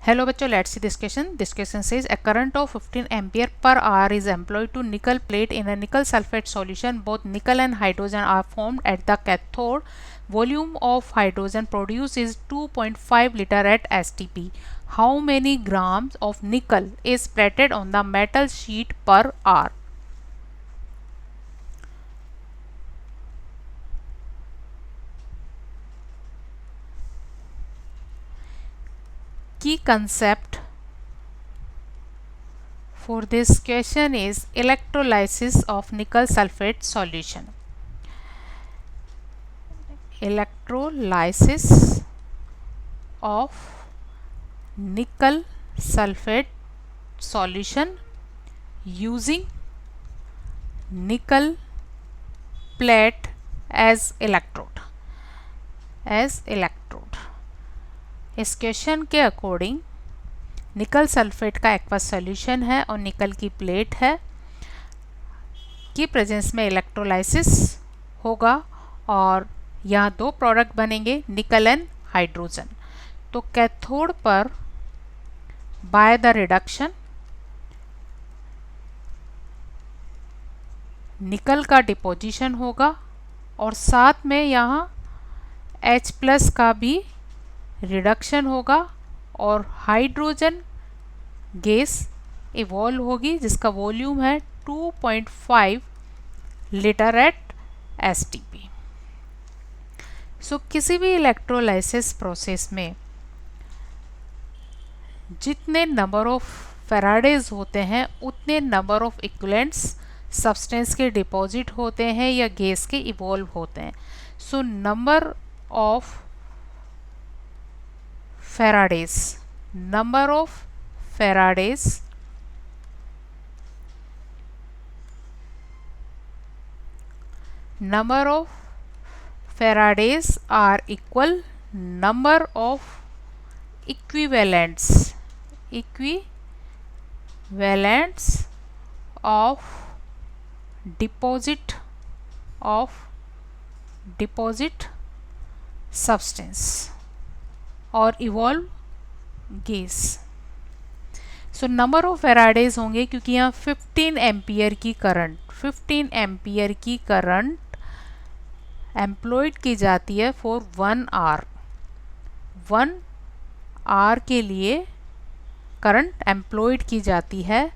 Hello बच्चों, let's see this question. This question says a current of 15 ampere per hour is employed to nickel plate in a nickel sulfate solution. Both nickel and hydrogen are formed at the cathode. Volume of hydrogen produced is 2.5 liter at STP. How many grams of nickel is plated on the metal sheet per hour? Key concept for this question is electrolysis of nickel sulfate solution. Electrolysis of nickel sulfate solution using nickel plate as electrode. इस question के according निकल sulphate का aqueous solution है और निकल की plate है की प्रेजेंस में इलेक्ट्रोलाइसिस होगा और यहाँ दो प्रोडक्ट बनेंगे निकल एंड हाइड्रोजन. तो कैथोड पर बाय द रिडक्शन निकल का डिपोजिशन होगा और साथ में यहाँ H+ का भी रिडक्शन होगा और हाइड्रोजन गैस इवॉल्व होगी जिसका वॉल्यूम है 2.5 लीटर एट STP. सो किसी भी इलेक्ट्रोलाइसिस प्रोसेस में जितने नंबर ऑफ फेराडेज होते हैं उतने नंबर ऑफ इक्विवेलेंट्स सब्सटेंस के डिपॉजिट होते हैं या गैस के इवॉल्व होते हैं. So number of Faradays are equal number of equivalents of deposit substance और evolve gas. So number of Faraday's होंगे क्योंकि यहाँ 15 एम्पियर की करंट एम्प्लॉयड की जाती है फॉर 1 आवर. 1 आवर के लिए करंट एम्प्लॉयड की जाती है.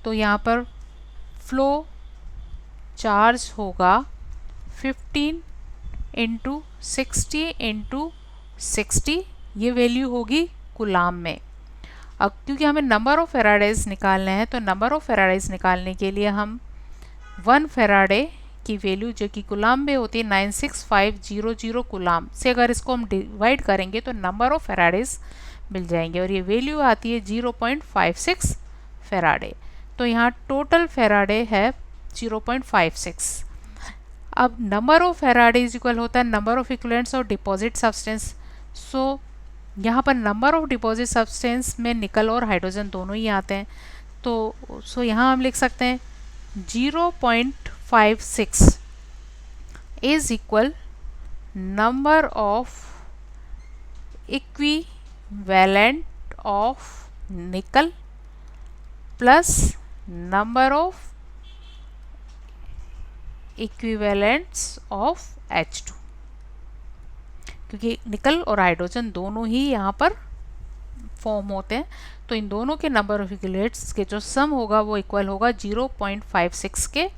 तो यहाँ पर फ्लो चार्ज होगा 15 इंटू 60 ये वैल्यू होगी कूलाम में. अब क्योंकि हमें नंबर ऑफ फेराडेज निकालने हैं तो नंबर ऑफ फेराडेज निकालने के लिए हम 1 फेराडे की वैल्यू जो कि कूलाम में होती है 96500 कूलाम से अगर इसको हम डिवाइड करेंगे तो नंबर ऑफ फेराडेज मिल जाएंगे और ये वैल्यू आती है 0.56 फेराडे. तो यहाँ टोटल फेराडे है 0.56. अब number of Faraday is equal होता है नंबर ऑफ इक्विवेलेंट्स और डिपॉजिट सब्सटेंस. सो यहाँ पर नंबर ऑफ डिपॉजिट सब्सटेंस में निकल और हाइड्रोजन दोनों ही आते हैं. तो यहाँ हम लिख सकते हैं 0.56 is equal number of equivalent of nickel plus number of equivalents of H2 क्योंकि निकल और हाइड्रोजन दोनों ही यहाँ पर फॉर्म होते हैं. तो इन दोनों के नंबर ऑफ इक्विवेलेंट्स के जो सम होगा वो इक्वल होगा 0.56 के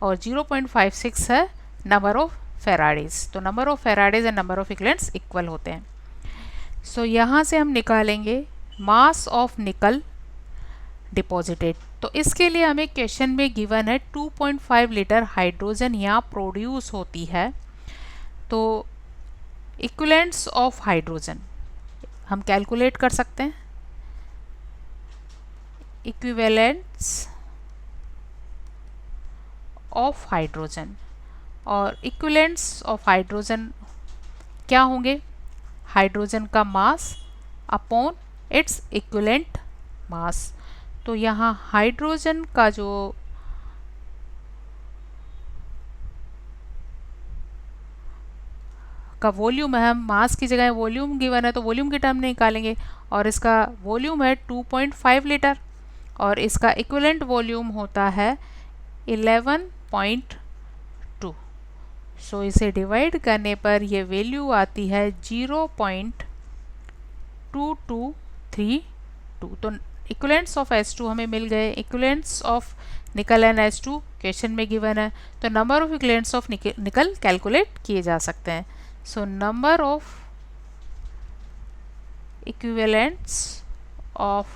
और 0.56 है नंबर ऑफ फेराडेज. तो number of Faraday's and number of equivalents equal होते हैं. सो यहाँ से हम निकालेंगे मास ऑफ निकल डिपॉजिटेड. तो इसके लिए हमें क्वेश्चन में गिवन है 2.5 लीटर हाइड्रोजन यहाँ प्रोड्यूस होती है. तो इक्विवेलेंट्स ऑफ हाइड्रोजन हम कैलकुलेट कर सकते हैं. इक्विवेलेंट्स ऑफ हाइड्रोजन और इक्विवेलेंट्स ऑफ हाइड्रोजन क्या होंगे? हाइड्रोजन का mass upon its equivalent mass. तो यहाँ हाइड्रोजन का जो का वॉल्यूम है, हम मास की जगह वॉल्यूम गिवन है तो वॉल्यूम की टर्म में निकालेंगे, और इसका वॉल्यूम है 2.5 लीटर और इसका इक्विवेलेंट वॉल्यूम होता है 11.2। सो इसे डिवाइड करने पर ये वैल्यू आती है 0.2232। तो इक्विवेलेंट्स ऑफ H2 हमें मिल गए। इक्विवेलेंट्स ऑफ निकल एंड H2 क्वेश्चन में गिवन है, तो नंबर ऑफ इक्विवेलेंट्स ऑफ निकल कैलकुलेट किए जा सकते हैं। So number of equivalents of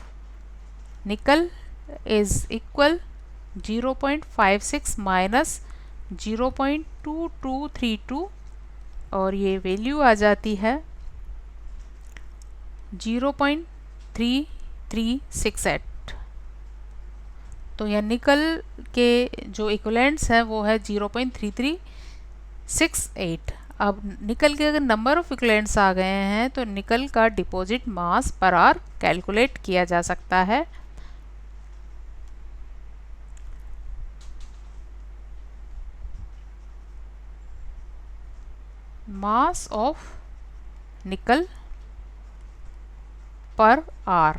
निकल इज इक्वल 0.56 माइनस 0.2232 और ये वैल्यू आ जाती है 0.3368। तो यह निकल के जो इक्विवेलेंट्स हैं वो है 0.3368। अब निकल के अगर नंबर ऑफ इक्विवेलेंट्स आ गए हैं तो निकल का डिपॉजिट मास पर आवर कैलकुलेट किया जा सकता है। मास ऑफ निकल पर आवर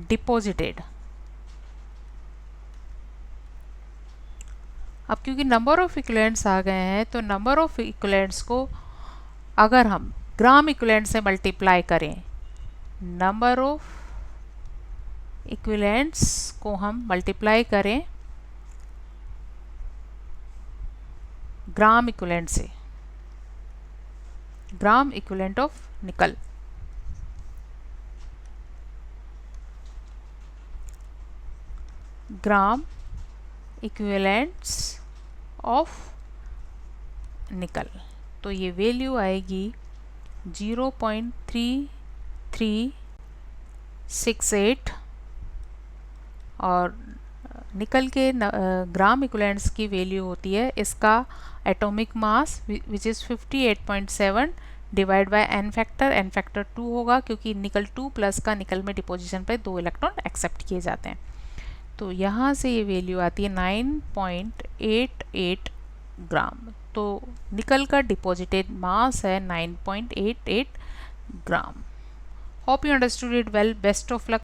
डिपॉजिटेड। अब क्योंकि नंबर ऑफ इक्विवेलेंट्स आ गए हैं तो नंबर ऑफ इक्विवेलेंट्स को अगर हम ग्राम इक्विवेलेंट से मल्टीप्लाई करें, नंबर ऑफ इक्विवेलेंट्स को हम मल्टीप्लाई करें ग्राम इक्विवेलेंट से, ग्राम इक्विवेलेंट ऑफ निकल, ग्राम इक्विवेलेंट्स ऑफ निकल, तो ये वैल्यू आएगी 0.3368 और निकल के ग्राम इक्विवेलेंट्स की वैल्यू होती है इसका atomic mass which is 58.7 divide by n factor 2 होगा क्योंकि निकल 2 प्लस का निकल में डिपोजिशन पे 2 इलेक्ट्रॉन एक्सेप्ट किए जाते हैं। तो यहाँ से ये वैल्यू आती है 9.88 ग्राम। तो निकल का डिपॉजिटेड मास है 9.88 gram. Hope you understood it well. Best of luck.